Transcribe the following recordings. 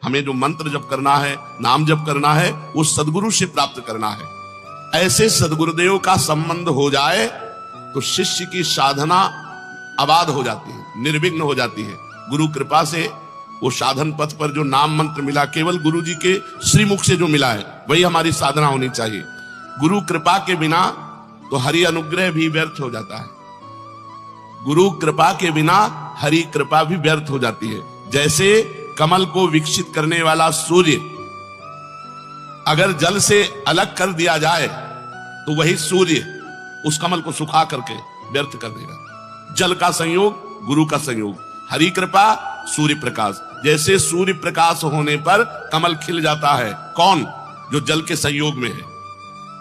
हमें जो मंत्र जप करना है, नाम जप करना है, वो सदगुरु से प्राप्त करना है। ऐसे सदगुरुदेव का संबंध हो जाए तो शिष्य की साधना आबाद हो जाती है, निर्विघ्न हो जाती है। गुरु कृपा से वो साधन पथ पर जो नाम मंत्र मिला, केवल गुरु जी के श्रीमुख से जो मिला है, वही हमारी साधना होनी चाहिए। गुरु कृपा के बिना तो हरि अनुग्रह भी व्यर्थ हो जाता है। गुरु कृपा के बिना हरि कृपा भी व्यर्थ हो जाती है। जैसे कमल को विकसित करने वाला सूर्य अगर जल से अलग कर दिया जाए तो वही सूर्य उस कमल को सुखा करके व्यर्थ कर देगा। जल का संयोग, गुरु का संयोग, हरि कृपा, सूर्य प्रकाश। जैसे सूर्य प्रकाश होने पर कमल खिल जाता है, कौन? जो जल के संयोग में है।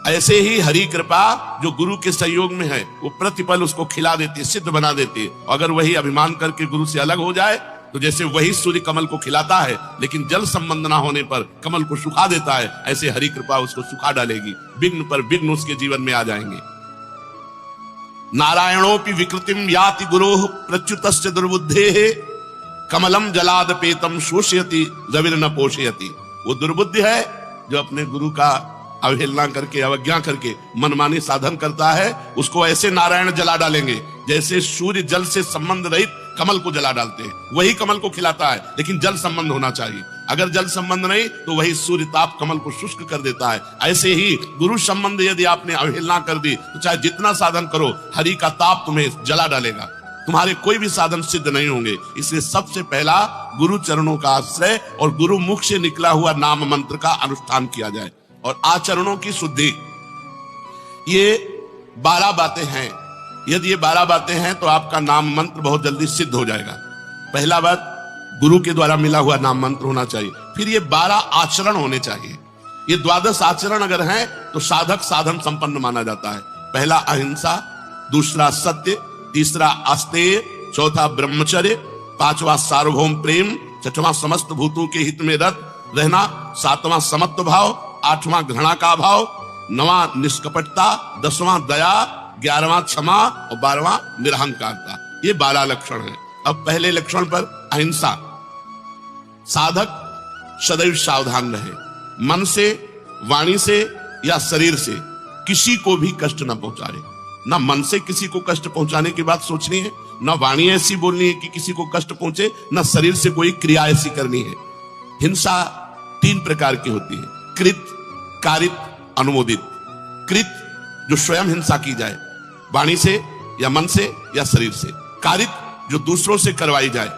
ऐसे ही हरि कृपा जो गुरु के संयोग में है, वो प्रतिपल उसको खिला देती है, सिद्ध बना देती है। अगर वही अभिमान करके गुरु से अलग हो जाए तो जैसे वही सूर्य कमल को खिलाता है लेकिन जल संबंध ना होने पर कमल को सुखा देता है, ऐसे हरि कृपा उसको सुखा डालेगी। विघ्न पर विघ्न उसके जीवन में आ जाएंगे। नारायणोपि विकृतिम याति गुरोः प्रच्युतस्य दुर्बुद्धेः कमलम जलादपेतम शोषयति रविर न पोषयति। वो दुर्बुद्धि है जो अपने गुरु का अवहेलना करके, अवज्ञा करके मनमानी साधन करता है, उसको ऐसे नारायण जला डालेंगे जैसे सूर्य जल से संबंध रहित कमल को जला डालते हैं। वही कमल को खिलाता है लेकिन जल संबंध होना चाहिए। अगर जल संबंध नहीं तो वही सूर्य ताप कमल को शुष्क कर देता है। ऐसे ही गुरु संबंध यदि आपने अवहेलना कर दी तो चाहे जितना साधन करो, हरि का ताप तुम्हें जला डालेगा। तुम्हारे कोई भी साधन सिद्ध नहीं होंगे। इसलिए सबसे पहला गुरु चरणों का आश्रय और गुरु मुख से निकला हुआ नाम मंत्र का अनुष्ठान किया जाए और आचरणों की शुद्धि। ये 12 बातें हैं। यदि ये 12 बातें हैं तो आपका नाम मंत्र बहुत जल्दी सिद्ध हो जाएगा। पहला बात, गुरु के द्वारा मिला हुआ नाम मंत्र होना चाहिए। फिर ये 12 आचरण होने चाहिए। ये 12 आचरण अगर हैं तो साधक साधन संपन्न माना जाता है। पहला अहिंसा, दूसरा सत्य, तीसरा आस्तेय, चौथा ब्रह्मचर्य, पांचवा सार्वभौम प्रेम, छठवां समस्त भूतों के हित में रत रहना, सातवां समत्व भाव, आठवां घृणा का भाव, नवां निष्कपटता, 10वां दया, 11वां क्षमा और 12वां निरहंकारता। ये 12 लक्षण हैं। अब पहले लक्षण पर अहिंसा। साधक सदैव सावधान रहे, मन से, वाणी से या शरीर से किसी को भी कष्ट न पहुंचाए। ना मन से किसी को कष्ट पहुंचाने की बात सोचनी है, ना वाणी ऐसी बोलनी है कि किसी को कष्ट पहुंचे, ना शरीर से कोई क्रिया ऐसी करनी है। हिंसा 3 प्रकार की होती है, कृत, कारित, अनुमोदित। कृत जो स्वयं हिंसा की जाए, वाणी से या मन से या शरीर से। कारित जो दूसरों से करवाई जाए।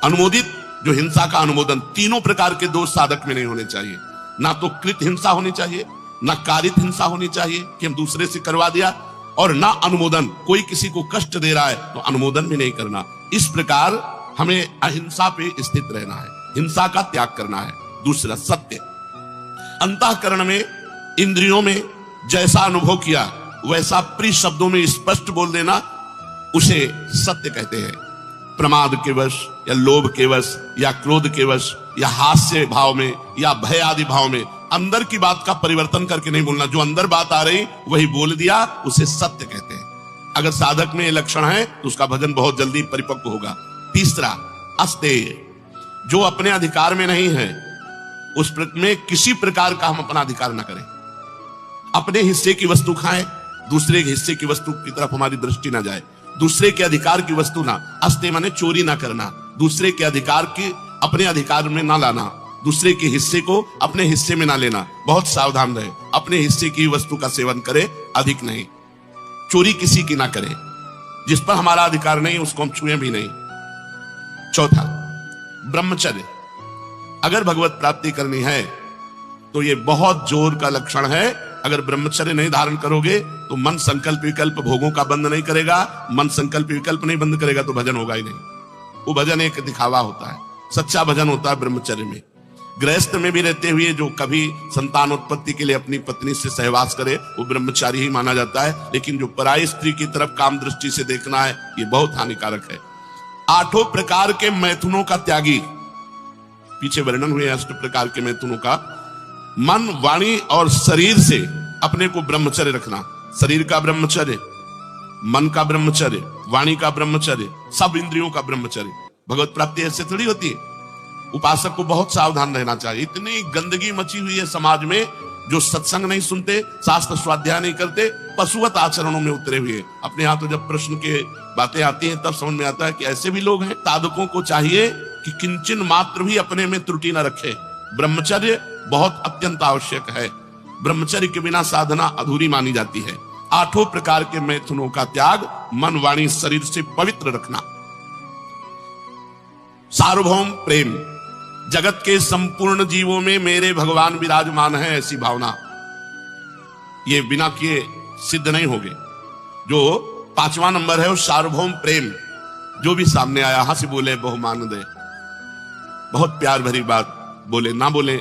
अनुमोदित जो हिंसा का अनुमोदन। तीनों प्रकार के दोष साधक में नहीं होने चाहिए। ना तो कृत हिंसा होनी चाहिए, ना कारित हिंसा होनी चाहिए कि हम दूसरे से करवा दिया, और ना अनुमोदन, कोई किसी को कष्ट दे रहा है तो अनुमोदन भी नहीं करना। इस प्रकार हमें अहिंसा पे स्थित रहना है, हिंसा का त्याग करना है। दूसरा सत्य। अंतःकरण में, इंद्रियों में जैसा अनुभव किया वैसा प्रिय शब्दों में स्पष्ट बोल देना, उसे सत्य कहते हैं। प्रमाद के वश या लोभ के वश या क्रोध के वश या हास्य भाव में या भय आदि भाव में अंदर की बात का परिवर्तन करके नहीं बोलना। जो अंदर बात आ रही वही बोल दिया, उसे सत्य कहते हैं। अगर साधक में ये लक्षण है तो उसका भजन बहुत जल्दी परिपक्व होगा। तीसरा अस्तेय, जो अपने अधिकार में नहीं है उस में किसी प्रकार का हम अपना अधिकार न करें। अपने हिस्से की वस्तु खाएं, दूसरे के हिस्से की वस्तु की तरफ हमारी दृष्टि ना जाए। दूसरे के अधिकार की वस्तु ना, अस्ते माने चोरी ना करना, दूसरे के अधिकार की अपने अधिकार में ना लाना, दूसरे के हिस्से को अपने हिस्से में ना लेना। बहुत सावधान रहे, अपने हिस्से की वस्तु का सेवन करे, अधिक नहीं। चोरी किसी की ना करें, जिस पर हमारा अधिकार नहीं उसको हम छुए भी नहीं। चौथा ब्रह्मचर्य। अगर भगवत प्राप्ति करनी है तो ये बहुत जोर का लक्षण है। अगर ब्रह्मचर्य नहीं धारण करोगे तो मन संकल्प विकल्प भोगों का बंद नहीं करेगा। मन संकल्प विकल्प नहीं बंद करेगा तो भजन होगा ही नहीं। वो भजन एक दिखावा होता है, सच्चा भजन होता है ब्रह्मचर्य में। गृहस्थ में भी रहते हुए जो कभी संतान उत्पत्ति के लिए अपनी पत्नी से सहवास करे वो ब्रह्मचारी ही माना जाता है। लेकिन जो पराई स्त्री की तरफ काम दृष्टि से देखना है ये बहुत हानिकारक है। 8 प्रकार के मैथुनों का त्यागी, पीछे वर्णन हुए 8 प्रकार के मैथुनों का। मन, वाणी और शरीर से अपने को ब्रह्मचर्य रखना। शरीर का ब्रह्मचर्य, मन का ब्रह्मचर्य, वाणी का ब्रह्मचर्य, सब इंद्रियों का ब्रह्मचर्य। भगवत प्राप्ति ऐसे थोड़ी होती है। उपासक को बहुत सावधान रहना चाहिए। इतनी गंदगी मची हुई है समाज में, जो सत्संग नहीं सुनते, शास्त्र स्वाध्याय नहीं करते, पशुवत आचरणों में उतरे हुए। अपने यहाँ तो जब प्रश्न के बातें आती हैं तब समझ में आता है कि ऐसे भी लोग हैं। साधकों को चाहिए कि किंचन मात्र भी अपने में त्रुटि न रखे। ब्रह्मचर्य बहुत अत्यंत आवश्यक है। ब्रह्मचर्य के बिना साधना अधूरी मानी जाती है। 8 प्रकार के मैथुनों का त्याग, मन वाणी शरीर से पवित्र रखना। सार्वभौम प्रेम, जगत के संपूर्ण जीवों में मेरे भगवान विराजमान है, ऐसी भावना ये बिना किए सिद्ध नहीं होगी। जो 5वां नंबर है वो सार्वभौम प्रेम। जो भी सामने आया हंस बोले, बहुमान दे, बहुत प्यार भरी बात बोले ना बोले,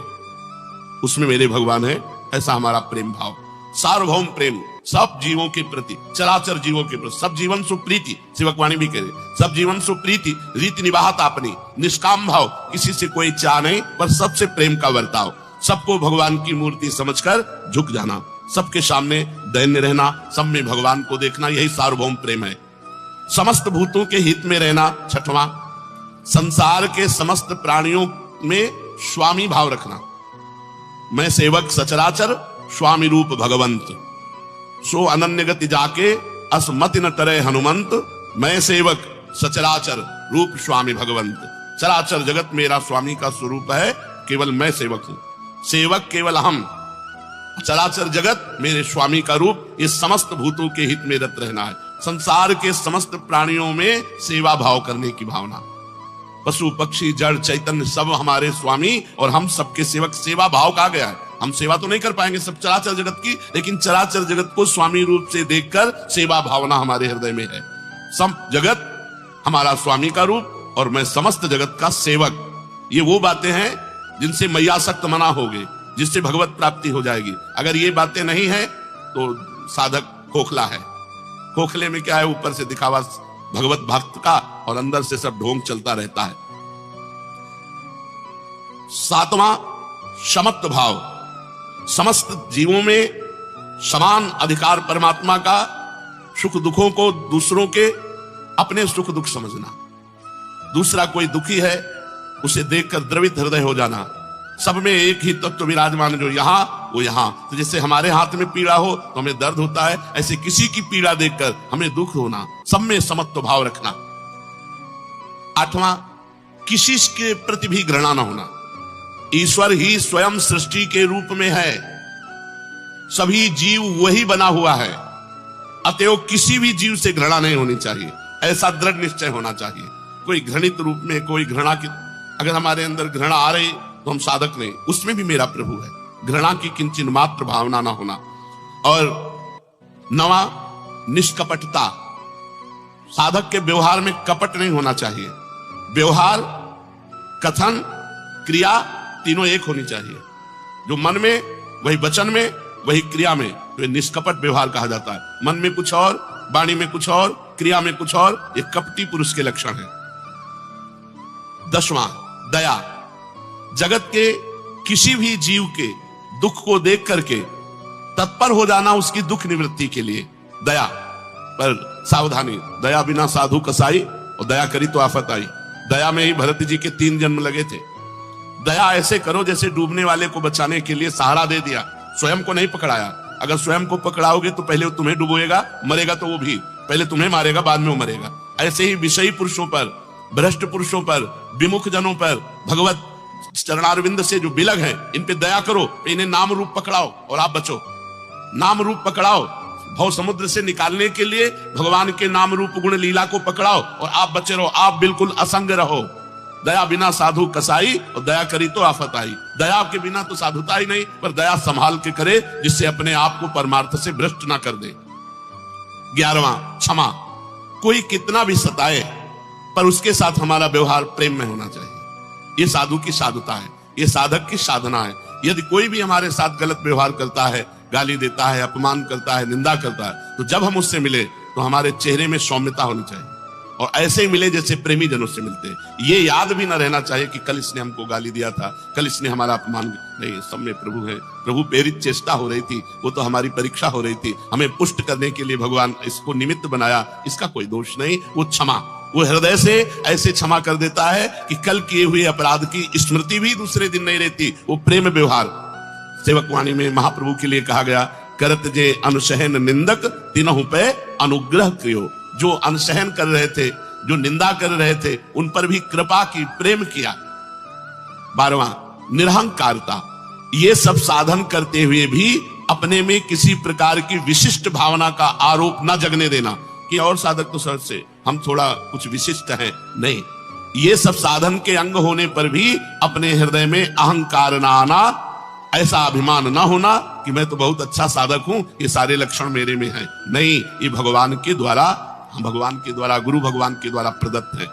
उसमें मेरे भगवान है, ऐसा हमारा प्रेम भाव। सार्वभौम प्रेम, सब जीवों के प्रति, चराचर जीवों के प्रति, सब जीवन सुप्रीति, सेवकवाणी भी कहे, सब जीवन सुप्रीति, रीति निवाहत अपनी, निष्काम भाव, किसी से कोई चाह नहीं पर सबसे प्रेम का बर्ताव, सबको भगवान की मूर्ति समझकर झुक जाना, सबके सामने दैन्य रहना, सब में भगवान को देखना, यही सार्वभौम प्रेम है। समस्त भूतों के हित में रहना, 6वां, संसार के समस्त प्राणियों में स्वामी भाव रखना। मैं सेवक सचराचर, स्वामी रूप भगवंत, सो अनन्य गति जाके असमति न टरे हनुमंत। मैं सेवक सचराचर, रूप स्वामी भगवंत। चराचर जगत मेरा स्वामी का स्वरूप है, केवल मैं सेवक हूं। सेवक केवल हम, चराचर जगत मेरे स्वामी का रूप। इस समस्त भूतों के हित में रत रहना है। संसार के समस्त प्राणियों में सेवा भाव करने की भावना। पशु पक्षी जड़ चैतन्य सब हमारे स्वामी और हम सबके सेवक। सेवा भाव कहा गया है। हम सेवा तो नहीं कर पाएंगे सब चराचर जगत की, लेकिन चराचर जगत को स्वामी रूप से देखकर सेवा भावना हमारे हृदय में है। सब जगत हमारा स्वामी का रूप और मैं समस्त जगत का सेवक। ये वो बातें हैं जिनसे मैयासक्त मना होगे, जिससे भगवत प्राप्ति हो जाएगी। अगर ये बातें नहीं है तो साधक खोखला है। खोखले में क्या है, ऊपर से दिखावा भगवत भक्त का और अंदर से सब ढोंग चलता रहता है। 7वां, समत्व भाव, समस्त जीवों में समान अधिकार परमात्मा का। सुख दुखों को दूसरों के अपने सुख दुख समझना। दूसरा कोई दुखी है उसे देखकर द्रवित हृदय हो जाना। सब में एक ही तत्व विराजमान, जो यहां वो यहां। तो जैसे हमारे हाथ में पीड़ा हो तो हमें दर्द होता है, ऐसे किसी की पीड़ा देखकर हमें दुख होना। सब में समत्व भाव रखना। 8वां, किसी के प्रति भी घृणा न होना। ईश्वर ही स्वयं सृष्टि के रूप में है, सभी जीव वही बना हुआ है, अतएव किसी भी जीव से घृणा नहीं होनी चाहिए। ऐसा दृढ़ निश्चय होना चाहिए। कोई घृणित रूप में, कोई घृणा की, अगर हमारे अंदर घृणा आ रही तो हम साधक नहीं, उसमें भी मेरा प्रभु है। घृणा की किंचित मात्र भावना ना होना। और 9वां, निष्कपटता। साधक के व्यवहार में कपट नहीं होना चाहिए। व्यवहार, कथन, क्रिया तीनों एक होनी चाहिए। जो मन में वही वचन में, वही क्रिया में, तो निष्कपट व्यवहार कहा जाता है। मन में कुछ और, वाणी में कुछ और, क्रिया में कुछ और, ये कपटी पुरुष के लक्षण है। 10वां, दया। जगत के किसी भी जीव के दुख को देख करके तत्पर हो जाना उसकी दुख निवृत्ति के लिए। दया, पर सावधानी, दया बिना साधु कसाई, और दया करी तो आफत आई। दया में ही भरत जी के 3 जन्म लगे थे। दया ऐसे करो जैसे डूबने वाले को बचाने के लिए सहारा दे दिया, स्वयं को नहीं पकड़ाया। अगर स्वयं को पकड़ाओगे तो पहले वो तुम्हें डुबोएगा, मरेगा तो वो भी, पहले तुम्हें मारेगा बाद में वो मरेगा। ऐसे ही विषयी पुरुषों पर, भ्रष्ट पुरुषों पर, विमुख जनों पर, भगवत चरणारविंद से जो बिलग हैं, इन पे दया करो। इन्हें नाम रूप पकड़ाओ और आप बचो। नाम रूप पकड़ाओ, भव समुद्र से निकालने के लिए भगवान के नाम रूप गुण लीला को पकड़ाओ और आप बचे रहो। आप बिल्कुल असंग रहो। दया बिना साधु कसाई, और दया करी तो आफत आई। दया के बिना तो साधुता ही नहीं, पर दया संभाल के करे, जिससे अपने आप को परमार्थ से भ्रष्ट ना कर दे। 11वां, क्षमा। कोई कितना भी सताए पर उसके साथ हमारा व्यवहार प्रेम में होना चाहिए। ये साधु की साधुता है, ये साधक की साधना है। यदि कोई भी हमारे साथ गलत व्यवहार करता है, गाली देता है, अपमान करता है, निंदा करता है, तो जब हम उससे मिले तो हमारे चेहरे में सौम्यता होनी चाहिए, और ऐसे ही मिले जैसे प्रेमी जनों से मिलते हैं। ये याद भी ना रहना चाहिए कि कल इसने हमको गाली दिया था, कल इसने हमारा अपमान। नहीं, सब में प्रभु है। प्रभु प्रेरित चेष्टा हो रही थी, वो तो हमारी परीक्षा हो रही थी। हमें पुष्ट करने के लिए भगवान इसको निमित्त बनाया, इसका कोई दोष नहीं। वो क्षमा, वो हृदय से ऐसे क्षमा कर देता है कि कल किए हुए अपराध की स्मृति भी दूसरे दिन नहीं रहती। वो प्रेम व्यवहार। सेवक वाणी में महाप्रभु के लिए कहा गया, करत जे अनुसहन निंदक तिनहु पे अनुग्रह करो। जो अनसहन कर रहे थे, जो निंदा कर रहे थे, उन पर भी कृपा की, प्रेम किया। 12वां निरहंकारता। ये सब साधन करते हुए भी अपने में किसी प्रकार की विशिष्ट भावना का आरोप न जगने देना कि और साधक तो सर से हम थोड़ा कुछ विशिष्ट हैं। नहीं, ये सब साधन के अंग होने पर भी अपने हृदय में अहंकार ना आना, ऐसा अभिमान ना होना कि मैं तो बहुत अच्छा साधक हूं, ये सारे लक्षण मेरे में हैं। नहीं, ये भगवान के द्वारा गुरु भगवान के द्वारा प्रदत्त है।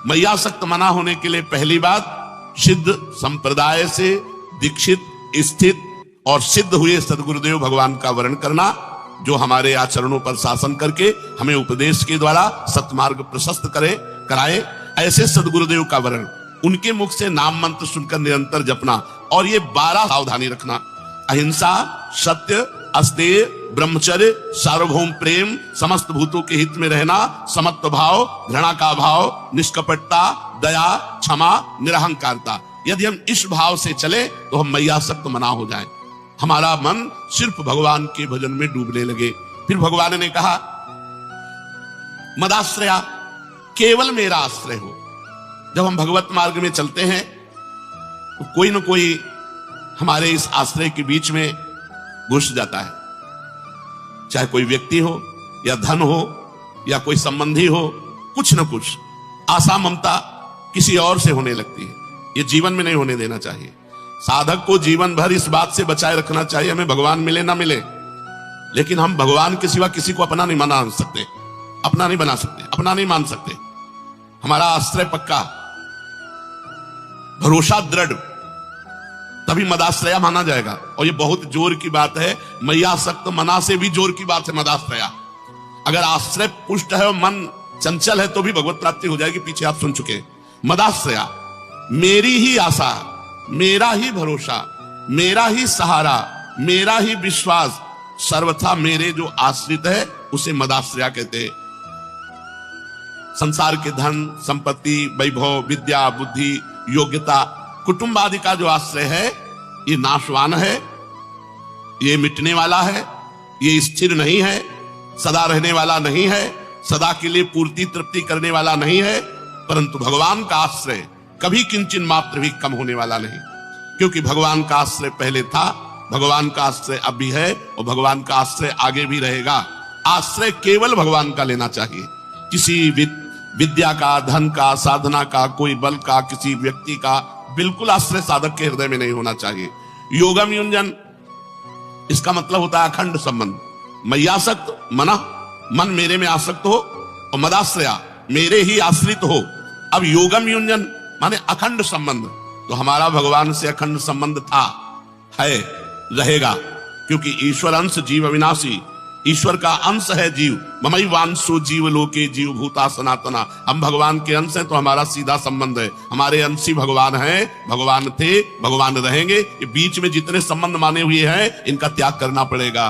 मैयासक्त मना होने के लिए पहली बात, सिद्ध संप्रदाय से दीक्षित, स्थित और सिद्ध हुए सदगुरुदेव भगवान का वर्ण करना, जो हमारे आचरणों पर शासन करके हमें उपदेश के द्वारा सत्मार्ग प्रशस्त कराए। ऐसे सदगुरुदेव का वर्ण, उनके मुख से नाम मंत्र सुनकर निरंतर जपना। और ये 12 सावधानी रखना, अहिंसा, सत्य, अस्तेय, ब्रह्मचर्य, सार्वभौम प्रेम, समस्त भूतों के हित में रहना, समत्व भाव, घृणा का भाव, निष्कपटता, दया, क्षमा, निरहंकारता। यदि हम इस भाव से चले तो हम मैयासक्त मना हो जाएं। हमारा मन सिर्फ भगवान के भजन में डूबने लगे। फिर भगवान ने कहा, मदाश्रया, केवल मेरा आश्रय हो। जब हम भगवत मार्ग में चलते हैं तो कोई न कोई हमारे इस आश्रय के बीच में घुस जाता है, चाहे कोई व्यक्ति हो या धन हो या कोई संबंधी हो, कुछ न कुछ आशा ममता किसी और से होने लगती है। ये जीवन में नहीं होने देना चाहिए। साधक को जीवन भर इस बात से बचाए रखना चाहिए, हमें भगवान मिले ना मिले, लेकिन हम भगवान के सिवा किसी को अपना नहीं बना सकते, अपना नहीं बना सकते, अपना नहीं मान सकते। हमारा आश्रय पक्का, भरोसा दृढ़, तभी मदाश्रया माना जाएगा। और ये बहुत जोर की बात है, मैयासक्त मना से भी जोर की बात है मदाश्रया। अगर आश्रय पुष्ट है और मन चंचल है तो भी भगवत प्राप्ति हो जाएगी, पीछे आप सुन चुके। मदाश्रया, मेरी ही आशा, मेरा ही भरोसा, मेरा ही सहारा, मेरा ही विश्वास, सर्वथा मेरे जो आश्रित है उसे मदाश्रया कहते हैं। संसार के धन, संपत्ति, वैभव, विद्या, बुद्धि, योग्यता, कुटुंब आदि का जो आश्रय है, ये नाशवान है, ये मिटने वाला है, ये स्थिर नहीं है, सदा रहने वाला नहीं है, सदा के लिए पूर्ति तृप्ति करने वाला नहीं है। परंतु भगवान का आश्रय कभी किंचिन मात्र भी कम होने वाला नहीं, क्योंकि भगवान का आश्रय पहले था, भगवान का आश्रय अब भी है और भगवान का आश्रय आगे भी रहेगा। आश्रय केवल भगवान का लेना चाहिए। किसी विद्या का, धन का, साधना का, कोई बल का, किसी व्यक्ति का बिल्कुल आश्रय साधक के हृदय में नहीं होना चाहिए। योगम युंजन, इसका मतलब होता है अखंड संबंध। मैयासक्त मना, मन मेरे में आसक्त हो, और मदाश्रया, मेरे ही आश्रित हो। अब योगम युंजन माने अखंड संबंध। तो हमारा भगवान से अखंड संबंध था, है, रहेगा, क्योंकि ईश्वर अंश जीव अविनाशी, ईश्वर का अंश है जीव। ममई वांशो जीव लोके जीव भूता सनातना। हम भगवान के अंश हैं तो हमारा सीधा संबंध है। हमारे अंशी भगवान हैं, भगवान थे, भगवान रहेंगे। ये बीच में जितने संबंध माने हुए हैं इनका त्याग करना पड़ेगा।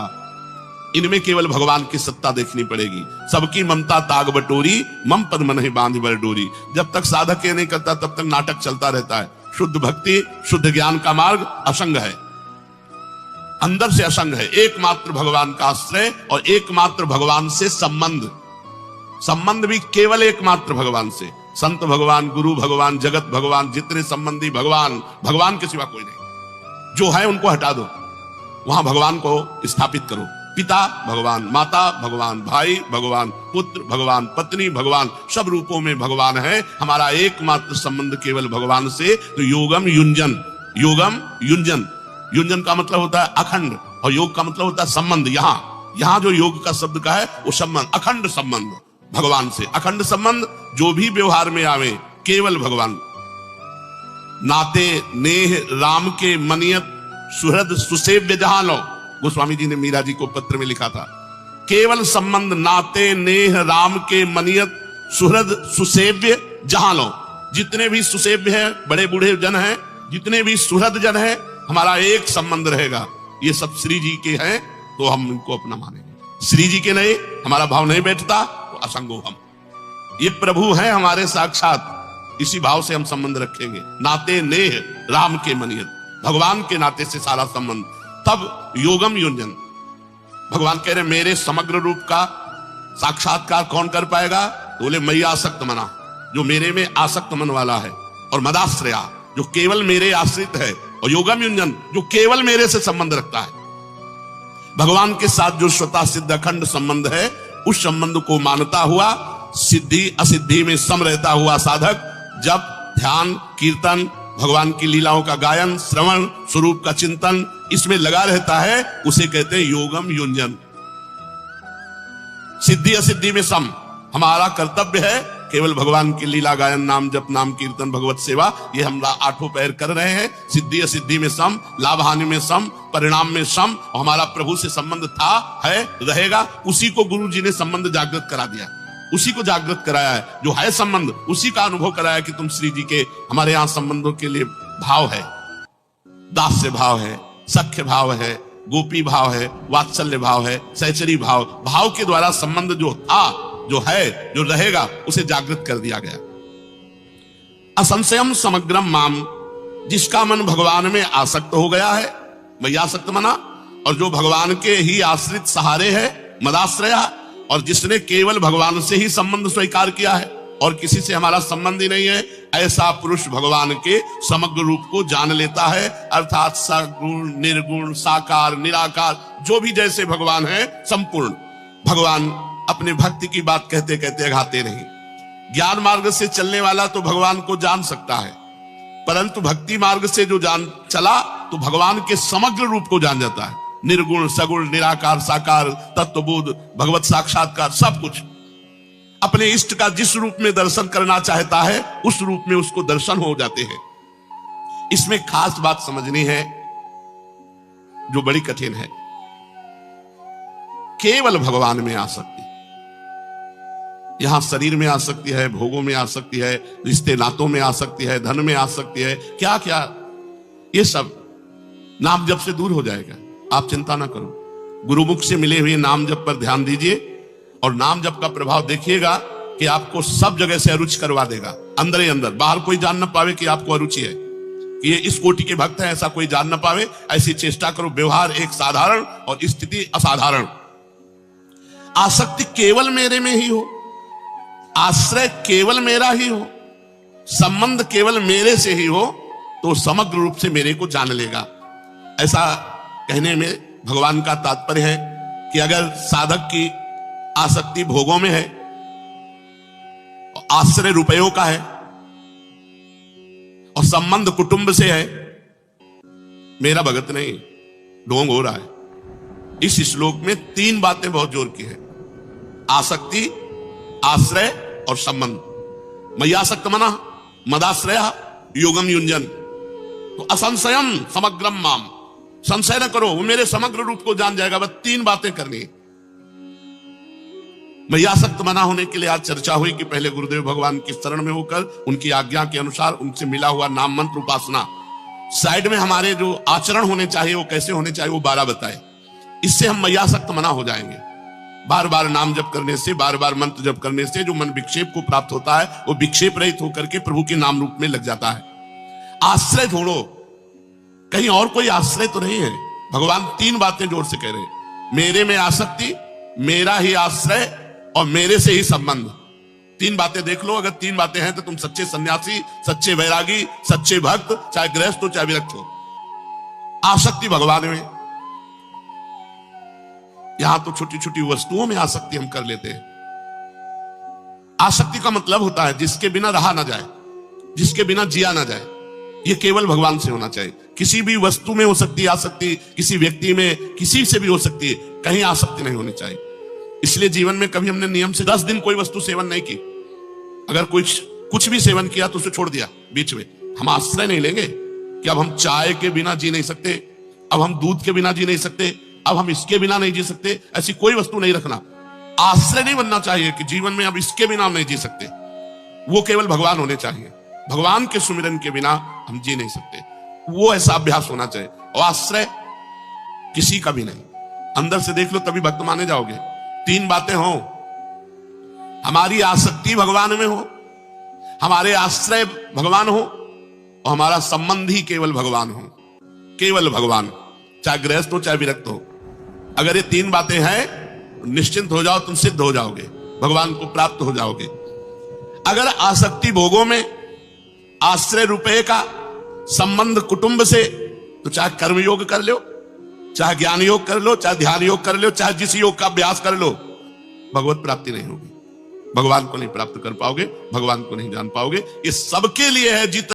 इनमें केवल भगवान की सत्ता देखनी पड़ेगी। सबकी ममता ताग बटोरी, मम पद मन ही बांध बर डोरी। जब तक साधक ये नहीं करता तब तक नाटक चलता रहता है। शुद्ध भक्ति, शुद्ध ज्ञान का मार्ग असंग है, अंदर से असंग है। एकमात्र भगवान का आश्रय और एकमात्र भगवान से संबंध, संबंध भी केवल एकमात्र भगवान से। संत भगवान, गुरु भगवान, जगत भगवान, जितने संबंधी भगवान, भगवान के सिवा कोई नहीं। जो है उनको हटा दो, वहां भगवान को स्थापित करो। पिता भगवान, माता भगवान, भाई भगवान, पुत्र भगवान, पत्नी भगवान, सब रूपों में भगवान है। हमारा एकमात्र संबंध केवल भगवान से। तो योगम युंजन, योगम युंजन, युंजन का मतलब होता है अखंड और योग का मतलब होता है संबंध। यहां जो योग का शब्द का है वो संबंध, अखंड संबंध भगवान से। अखंड संबंध जो भी व्यवहार में आवे केवल भगवान। नाते नेह राम के मनियत सुहृद सुसेव्य जहां लो, गोस्वामी जी ने मीरा जी को पत्र में लिखा था। केवल संबंध, नाते नेह राम के मनियत सुहृद सुसेव्य जहां लो। जितने भी सुसेव्य हैं, बड़े बूढ़े जन हैं, जितने भी सुहृद जन हैं, हमारा एक संबंध रहेगा। ये सब श्री जी के हैं तो हम इनको अपना मानेंगे। श्री जी के नहीं हमारा भाव नहीं बैठता तो असंगो हम। ये प्रभु है हमारे साक्षात, इसी भाव से हम संबंध रखेंगे। नाते नेह राम के मनियत, भगवान के नाते से सारा संबंध। तब योगम युंजन, भगवान कह रहे मेरे समग्र रूप का साक्षात्कार कौन कर पाएगा? बोले मई आसक्त मना, जो मेरे में आसक्त मन वाला है, और मदाश्रया, जो केवल मेरे आश्रित है, और योगम युंजन, जो केवल मेरे से संबंध रखता है। भगवान के साथ जो स्वतः सिद्ध अखंड संबंध है, उस संबंध को मानता हुआ सिद्धि असिद्धि में सम रहता हुआ साधक जब ध्यान, कीर्तन, भगवान की लीलाओं का गायन, श्रवण, स्वरूप का चिंतन, इसमें लगा रहता है, उसे कहते हैं योगम युंजन। सिद्धि असिद्धि में सम। हमारा कर्तव्य है केवल भगवान की लीला गायन, नाम जप, नाम कीर्तन, भगवत सेवा, ये हम आठों पैर कर रहे हैं। सिद्धि असिद्धि में सम, लाभ हानि में सम, परिणाम में सम। और हमारा प्रभु से संबंध था, है, रहेगा। उसी को गुरु जी ने संबंध जागृत करा दिया, उसी को जागृत कराया है। जो है संबंध, उसी का अनुभव कराया कि तुम श्री जी के, हमारे यहां संबंधों के लिए भाव है, दास्य भाव है, सख्य भाव है, गोपी भाव है, वात्सल्य भाव है, सहचरी भाव। भाव के द्वारा संबंध जो था, जो है, जो रहेगा, उसे जागृत कर दिया गया। असंशयम समग्रम माम, जिसका मन भगवान में आसक्त हो गया है, वही आसक्त मना, और जो भगवान के ही आश्रित सहारे है, मदाश्रया, और जिसने केवल भगवान से ही संबंध स्वीकार किया है और किसी से हमारा संबंध ही नहीं है, ऐसा पुरुष भगवान के समग्र रूप को जान लेता है। अर्थात सगुण, निर्गुण, साकार, निराकार, जो भी जैसे भगवान है, संपूर्ण। भगवान अपने भक्ति की बात कहते कहते अघाते नहीं। ज्ञान मार्ग से चलने वाला तो भगवान को जान सकता है, परंतु भक्ति मार्ग से जो जान चला तो भगवान के समग्र रूप को जान जाता है। निर्गुण, सगुण, निराकार, साकार, तत्वबोध, भगवत साक्षात्कार, सब कुछ। अपने इष्ट का जिस रूप में दर्शन करना चाहता है, उस रूप में उसको दर्शन हो जाते हैं। इसमें खास बात समझनी है जो बड़ी कठिन है, केवल भगवान में आसक्ति। यहां शरीर में आसक्ति है, भोगों में आसक्ति है, रिश्ते नातों में आसक्ति है, धन में आसक्ति है, क्या क्या, ये सब नाम जप से दूर हो जाएगा। आप चिंता ना करो, गुरुमुख से मिले हुए नाम जप पर ध्यान दीजिए, और नाम जप का प्रभाव देखिएगा कि आपको सब जगह से अरुचि करवा देगा, अंदर ही अंदर। बाहर कोई जान ना पावे कि आपको अरुचि है, कि ये इस कोटि के भक्त हैं, ऐसा कोई जान ना पावे। ऐसी चेष्टा करो। व्यवहार एक साधारण और स्थिति असाधारण। आसक्ति केवल मेरे में ही हो, आश्रय केवल मेरा ही हो, संबंध केवल मेरे से ही हो, तो समग्र रूप से मेरे को जान लेगा। ऐसा कहने में भगवान का तात्पर्य है कि अगर साधक की आसक्ति भोगों में है, आश्रय रुपयों का है, और संबंध कुटुंब से है, मेरा भगत नहीं, ढोंग हो रहा है। इस श्लोक में तीन बातें बहुत जोर की है: आसक्ति, आश्रय और संबंध। मय्यासक्त मना, मदाश्रया, योगम युंजन। तो असंशयम समग्रम माम, संशय न करो, वो मेरे समग्र रूप को जान जाएगा। बस तीन बातें करनी है। मय्यासक्त मना होने के लिए आज चर्चा हुई कि पहले गुरुदेव भगवान की शरण में होकर उनकी आज्ञा के अनुसार उनसे मिला हुआ नाम मंत्र उपासना, साइड में हमारे जो आचरण होने चाहिए वो कैसे होने चाहिए वो 12 बताए। इससे हम मय्यासक्त मना हो जाएंगे। बार बार नाम जप करने से, बार बार मंत्र जप करने से जो मन विक्षेप को प्राप्त होता है, वो विक्षेप रहित होकर के प्रभु के नाम रूप में लग जाता है। आश्रय ढूंढो, कहीं और कोई आश्रय तो नहीं है। भगवान तीन बातें जोर से कह रहे हैं: मेरे में आसक्ति, मेरा ही आश्रय, और मेरे से ही संबंध। तीन बातें देख लो। अगर तीन बातें हैं तो तुम सच्चे सन्यासी, सच्चे वैरागी, सच्चे भक्त, चाहे गृहस्थ हो चाहे विरक्त हो। आसक्ति भगवान में। यहां तो छोटी छोटी वस्तुओं में आसक्ति हम कर लेते हैं। आसक्ति का मतलब होता है जिसके बिना रहा ना जाए, जिसके बिना जिया ना जाए। ये केवल भगवान से होना चाहिए। किसी भी वस्तु में हो सकती है आसक्ति, किसी व्यक्ति में, किसी से भी हो सकती है, कहीं आसक्ति नहीं होनी चाहिए। इसलिए जीवन में कभी हमने नियम से 10 दिन कोई वस्तु सेवन नहीं की। अगर कुछ भी सेवन किया तो उसे छोड़ दिया बीच में। हम आश्रय नहीं लेंगे कि अब हम चाय के बिना जी नहीं सकते, अब हम दूध के बिना जी नहीं सकते, अब हम इसके बिना नहीं जी सकते। ऐसी कोई वस्तु नहीं रखना। आश्रय नहीं बनना चाहिए कि जीवन में अब इसके बिना हम नहीं जी सकते। वो केवल भगवान होने चाहिए। भगवान के सुमिरन के बिना हम जी नहीं सकते। वो ऐसा अभ्यास होना चाहिए। और आश्रय किसी का भी नहीं। अंदर से देख लो तभी भक्त माने जाओगे। तीन बातें हों, हमारी आसक्ति भगवान में हो, हमारे आश्रय भगवान हो और हमारा संबंध ही केवल भगवान हो, केवल भगवान, चाहे गृहस्थ हो चाहे विरक्त हो। अगर ये तीन बातें हैं निश्चिंत हो जाओ, तुम सिद्ध हो जाओगे, भगवान को प्राप्त हो जाओगे। अगर आसक्ति भोगों में, आश्रय रुपये का, संबंध कुटुंब से, तो चाहे कर्म योग कर लो, चाहे ज्ञान योग कर लो, चाहे ध्यान योग कर लो, चाहे जिस योग का अभ्यास कर लो, भगवत प्राप्ति नहीं होगी, भगवान को नहीं प्राप्त कर पाओगे, भगवान को नहीं जान पाओगे। ये सबके लिए है। जितना